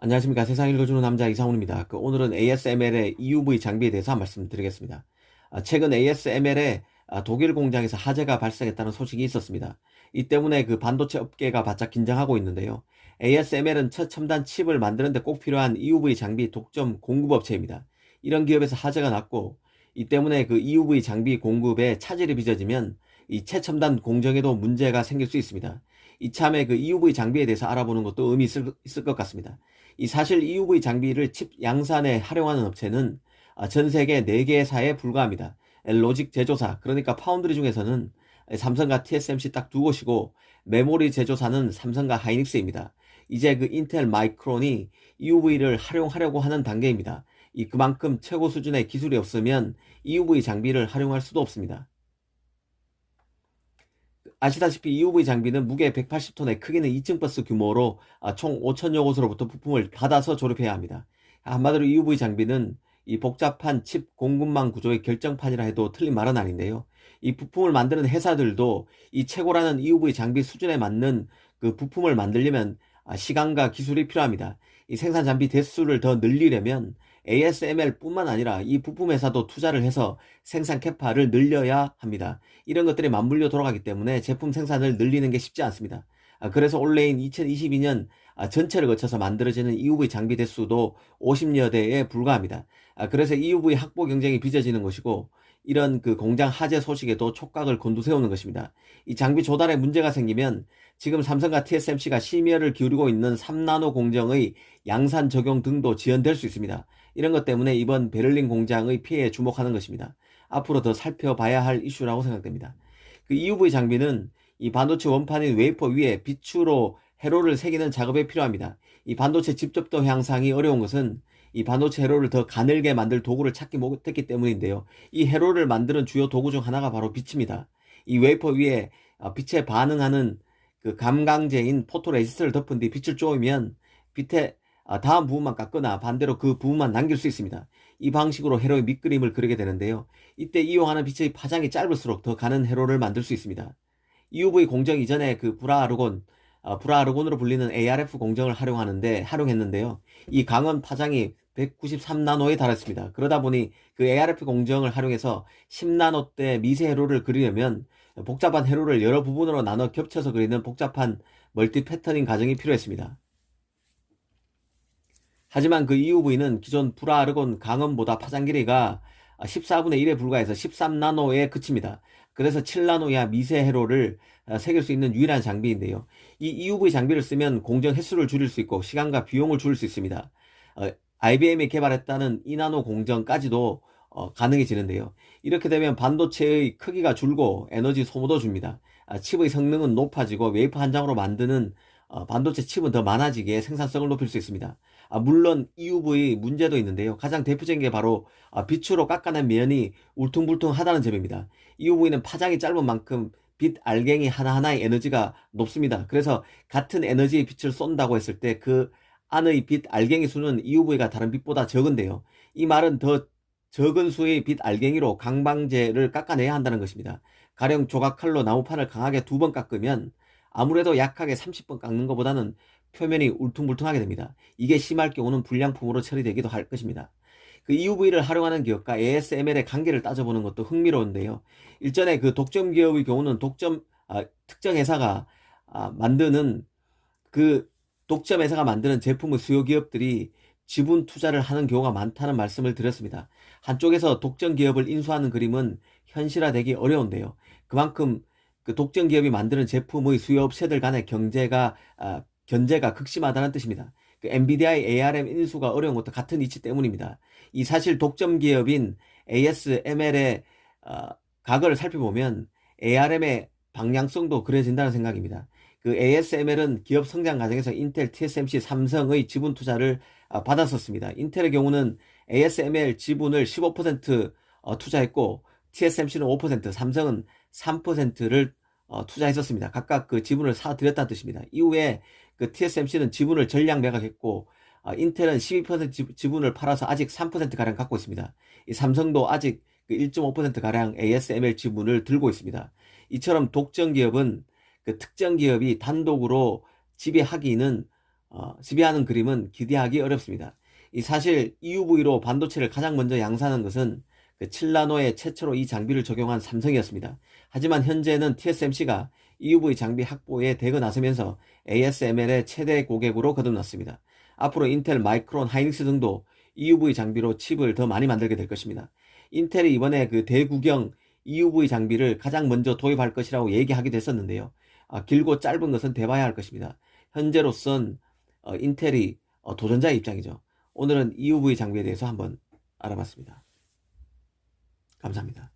안녕하십니까. 세상 읽어주는 남자 이상훈입니다. 오늘은 ASML의 EUV 장비에 대해서 말씀드리겠습니다. 최근 ASML의 독일 공장에서 화재가 발생했다는 소식이 있었습니다. 이 때문에 그 반도체 업계가 바짝 긴장하고 있는데요. ASML은 최첨단 칩을 만드는데 꼭 필요한 EUV 장비 독점 공급업체입니다. 이런 기업에서 화재가 났고, 이 때문에 그 EUV 장비 공급에 차질이 빚어지면 이 최첨단 공정에도 문제가 생길 수 있습니다. 이참에 그 EUV 장비에 대해서 알아보는 것도 의미 있을 것 같습니다. 이 사실 EUV 장비를 칩 양산에 활용하는 업체는 전 세계 4개사에 불과합니다. 로직 제조사, 그러니까 파운드리 중에서는 삼성과 TSMC 딱 두 곳이고, 메모리 제조사는 삼성과 하이닉스입니다. 이제 그 인텔 마이크론이 EUV를 활용하려고 하는 단계입니다. 그만큼 최고 수준의 기술이 없으면 EUV 장비를 활용할 수도 없습니다. 아시다시피 EUV 장비는 무게 180톤에 크기는 2층 버스 규모로 총 5천여 곳으로부터 부품을 받아서 조립해야 합니다. 한마디로 EUV 장비는 이 복잡한 칩 공급망 구조의 결정판이라 해도 틀린 말은 아닌데요. 이 부품을 만드는 회사들도 이 최고라는 EUV 장비 수준에 맞는 그 부품을 만들려면 시간과 기술이 필요합니다. 이 생산 장비 대수를 더 늘리려면 ASML 뿐만 아니라 이 부품 회사도 투자를 해서 생산 캐파를 늘려야 합니다. 이런 것들이 맞물려 돌아가기 때문에 제품 생산을 늘리는 게 쉽지 않습니다. 그래서 올해인 2022년 전체를 거쳐서 만들어지는 EUV 장비 대수도 50여 대에 불과합니다. 그래서 EUV 확보 경쟁이 빚어지는 것이고, 이런 그 공장 화재 소식에도 촉각을 곤두세우는 것입니다. 이 장비 조달에 문제가 생기면 지금 삼성과 TSMC가 심혈을 기울이고 있는 3나노 공정의 양산 적용 등도 지연될 수 있습니다. 이런 것 때문에 이번 베를린 공장의 피해에 주목하는 것입니다. 앞으로 더 살펴봐야 할 이슈라고 생각됩니다. 그 EUV 장비는 이 반도체 원판인 웨이퍼 위에 빛으로 회로를 새기는 작업에 필요합니다. 이 반도체 집접도 향상이 어려운 것은 이 반도체 회로를 더 가늘게 만들 도구를 찾기 못했기 때문인데요. 이 회로를 만드는 주요 도구 중 하나가 바로 빛입니다. 이 웨이퍼 위에 빛에 반응하는 그 감광제인 포토레지스트를 덮은 뒤 빛을 쪼으면 빛의 다음 부분만 깎거나 반대로 그 부분만 남길 수 있습니다. 이 방식으로 회로의 밑그림을 그리게 되는데요. 이때 이용하는 빛의 파장이 짧을수록 더 가는 회로를 만들 수 있습니다. EUV 공정 이전에 그 불화르곤으로 불리는 ARF 공정을 활용했는데요. 이 강원 파장이 193나노에 달했습니다. 그러다 보니 그 ARF 공정을 활용해서 10나노대 미세 회로를 그리려면 복잡한 회로를 여러 부분으로 나눠 겹쳐서 그리는 복잡한 멀티 패터닝 과정이 필요했습니다. 하지만 그 EUV는 기존 불화르곤 강원보다 파장 길이가 14분의 1에 불과해서 13나노에 그칩니다. 그래서 7나노 이하 미세 회로를 새길 수 있는 유일한 장비인데요. 이 EUV 장비를 쓰면 공정 횟수를 줄일 수 있고 시간과 비용을 줄일 수 있습니다. IBM이 개발했다는 2나노 공정까지도 가능해지는데요. 이렇게 되면 반도체의 크기가 줄고 에너지 소모도 줍니다. 칩의 성능은 높아지고 웨이퍼 한 장으로 만드는 반도체 칩은 더 많아지기에 생산성을 높일 수 있습니다. 물론 EUV 문제도 있는데요. 가장 대표적인 게 바로 빛으로 깎아낸 면이 울퉁불퉁하다는 점입니다. EUV는 파장이 짧은 만큼 빛 알갱이 하나하나의 에너지가 높습니다. 그래서 같은 에너지의 빛을 쏜다고 했을 때 그 안의 빛 알갱이 수는 EUV가 다른 빛보다 적은데요. 이 말은 더 적은 수의 빛 알갱이로 강방제를 깎아내야 한다는 것입니다. 가령 조각칼로 나무판을 강하게 2번 깎으면 아무래도 약하게 30번 깎는 것보다는 표면이 울퉁불퉁하게 됩니다. 이게 심할 경우는 불량품으로 처리되기도 할 것입니다. 그 EUV를 활용하는 기업과 ASML의 관계를 따져보는 것도 흥미로운데요. 일전에 그 독점 기업의 경우는 특정 회사가 만드는 그 독점 회사가 만드는 제품의 수요 기업들이 지분 투자를 하는 경우가 많다는 말씀을 드렸습니다. 한쪽에서 독점 기업을 인수하는 그림은 현실화되기 어려운데요. 그만큼 그 독점 기업이 만드는 제품의 수요 업체들 간의 견제가 극심하다는 뜻입니다. 그 엔비디아의 ARM 인수가 어려운 것도 같은 이치 때문입니다. 이 사실 독점 기업인 ASML의 과거를 살펴보면 ARM의 방향성도 그려진다는 생각입니다. 그 ASML은 기업 성장 과정에서 인텔, TSMC, 삼성의 지분 투자를 받았었습니다. 인텔의 경우는 ASML 지분을 15% 투자했고, TSMC는 5%, 삼성은 3%를 투자했었습니다. 각각 그 지분을 사들였다는 뜻입니다. 이후에 그 TSMC는 지분을 전량 매각했고, 인텔은 12% 지분을 팔아서 아직 3%가량 갖고 있습니다. 이 삼성도 아직 그 1.5%가량 ASML 지분을 들고 있습니다. 이처럼 독점 기업은 그 특정 기업이 단독으로 지배하기는 지배하는 그림은 기대하기 어렵습니다. 이 사실 EUV로 반도체를 가장 먼저 양산한 것은 그 7나노에 최초로 이 장비를 적용한 삼성이었습니다. 하지만 현재는 TSMC가 EUV 장비 확보에 대거 나서면서 ASML의 최대 고객으로 거듭났습니다. 앞으로 인텔, 마이크론, 하이닉스 등도 EUV 장비로 칩을 더 많이 만들게 될 것입니다. 인텔이 이번에 그 대구경 EUV 장비를 가장 먼저 도입할 것이라고 얘기하기도 했었는데요. 길고 짧은 것은 대봐야 할 것입니다. 현재로선 인텔이 도전자의 입장이죠. 오늘은 EUV 장비에 대해서 한번 알아봤습니다. 감사합니다.